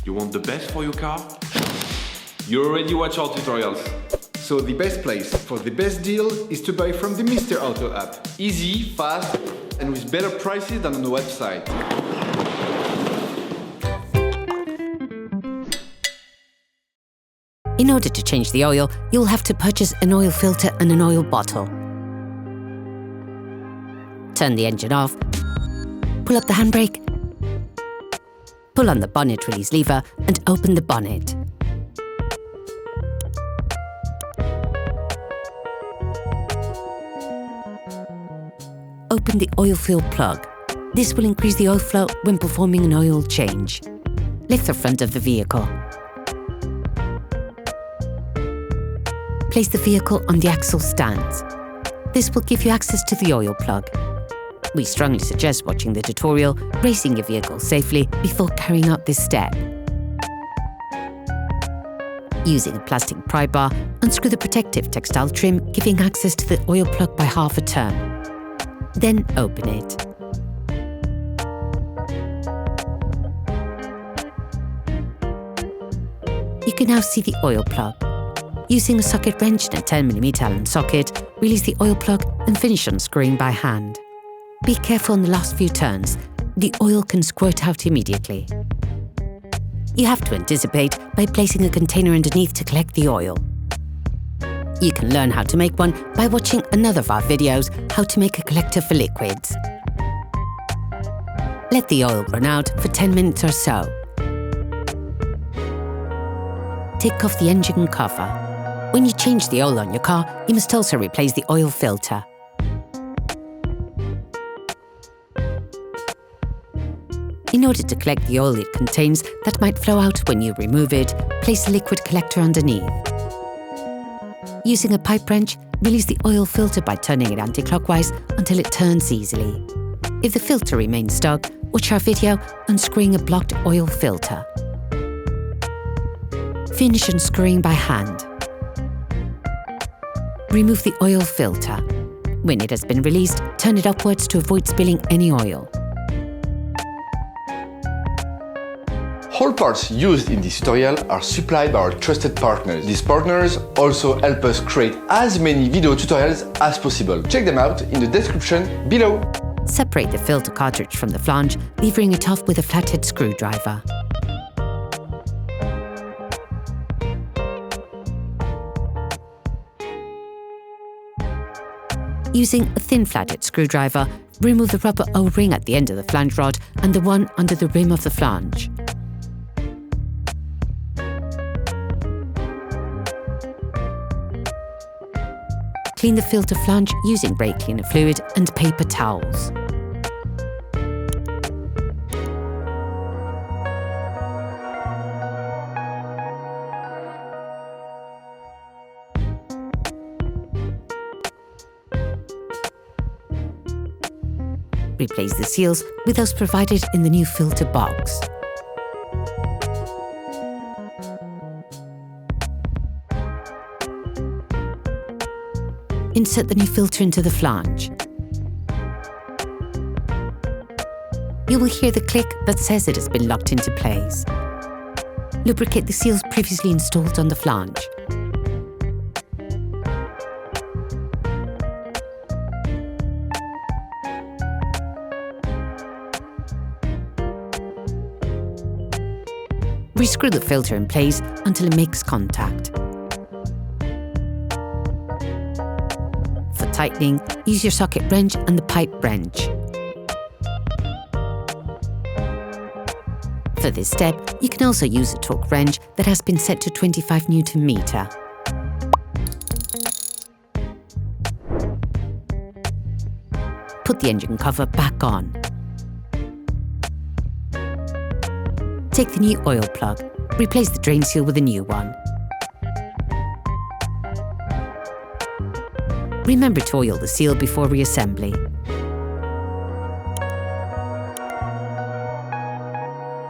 You want the best for your car? You already watch our tutorials. So the best place for the best deal is to buy from the Mr. Auto app. Easy, fast, and with better prices than on the website. In order to change the oil, you'll have to purchase an oil filter and an oil bottle. Turn the engine off, pull up the handbrake, pull on the bonnet release lever and open the bonnet. Open the oil fill plug. This will increase the oil flow when performing an oil change. Lift the front of the vehicle. Place the vehicle on the axle stands. This will give you access to the oil plug. We strongly suggest watching the tutorial, racing your vehicle safely before carrying out this step. Using a plastic pry bar, unscrew the protective textile trim, giving access to the oil plug by half a turn. Then open it. You can now see the oil plug. Using a socket wrench and a 10mm Allen socket, release the oil plug and finish unscrewing by hand. Be careful on the last few turns. The oil can squirt out immediately. You have to anticipate by placing a container underneath to collect the oil. You can learn how to make one by watching another of our videos, how to make a collector for liquids. Let the oil run out for 10 minutes or so. Take off the engine cover. When you change the oil on your car, you must also replace the oil filter. In order to collect the oil it contains that might flow out when you remove it, place a liquid collector underneath. Using a pipe wrench, release the oil filter by turning it anti-clockwise until it turns easily. If the filter remains stuck, watch our video unscrewing a blocked oil filter. Finish unscrewing by hand. Remove the oil filter. When it has been released, turn it upwards to avoid spilling any oil. All parts used in this tutorial are supplied by our trusted partners. These partners also help us create as many video tutorials as possible. Check them out in the description below. Separate the filter cartridge from the flange, levering it off with a flathead screwdriver. Using a thin flathead screwdriver, remove the rubber O-ring at the end of the flange rod and the one under the rim of the flange. Clean the filter flange using brake cleaner fluid and paper towels. Replace the seals with those provided in the new filter box. Insert the new filter into the flange. You will hear the click that says it has been locked into place. Lubricate the seals previously installed on the flange. Rescrew the filter in place until it makes contact. For tightening, use your socket wrench and the pipe wrench. For this step, you can also use a torque wrench that has been set to 25 Nm. Put the engine cover back on. Take the new oil plug. Replace the drain seal with a new one. Remember to oil the seal before reassembly.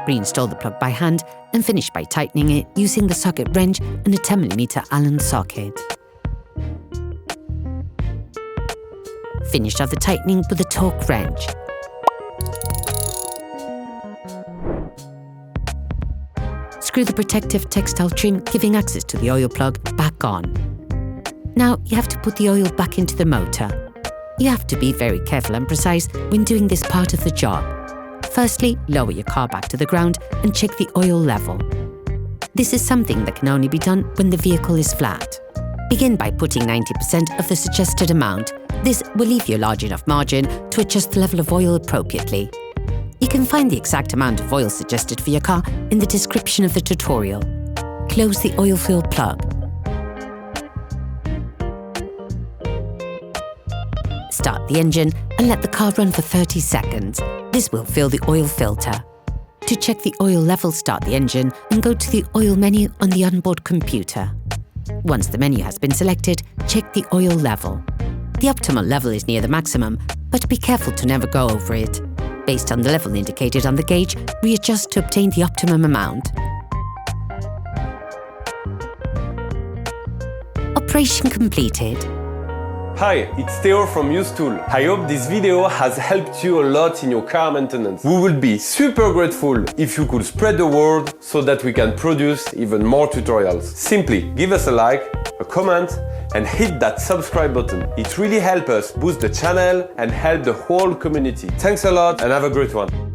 Reinstall the plug by hand and finish by tightening it using the socket wrench and a 10mm Allen socket. Finish off the tightening with a torque wrench. Screw the protective textile trim giving access to the oil plug back on. Now you have to put the oil back into the motor. You have to be very careful and precise when doing this part of the job. Firstly, lower your car back to the ground and check the oil level. This is something that can only be done when the vehicle is flat. Begin by putting 90% of the suggested amount. This will leave you a large enough margin to adjust the level of oil appropriately. You can find the exact amount of oil suggested for your car in the description of the tutorial. Close the oil fill plug. Start the engine and let the car run for 30 seconds. This will fill the oil filter. To check the oil level, start the engine and go to the oil menu on the onboard computer. Once the menu has been selected, check the oil level. The optimal level is near the maximum, but be careful to never go over it. Based on the level indicated on the gauge, readjust to obtain the optimum amount. Operation completed. Hi, it's Theo from Usetool. I hope this video has helped you a lot in your car maintenance. We would be super grateful if you could spread the word so that we can produce even more tutorials. Simply give us a like, a comment, and hit that subscribe button. It really helps us boost the channel and help the whole community. Thanks a lot and have a great one.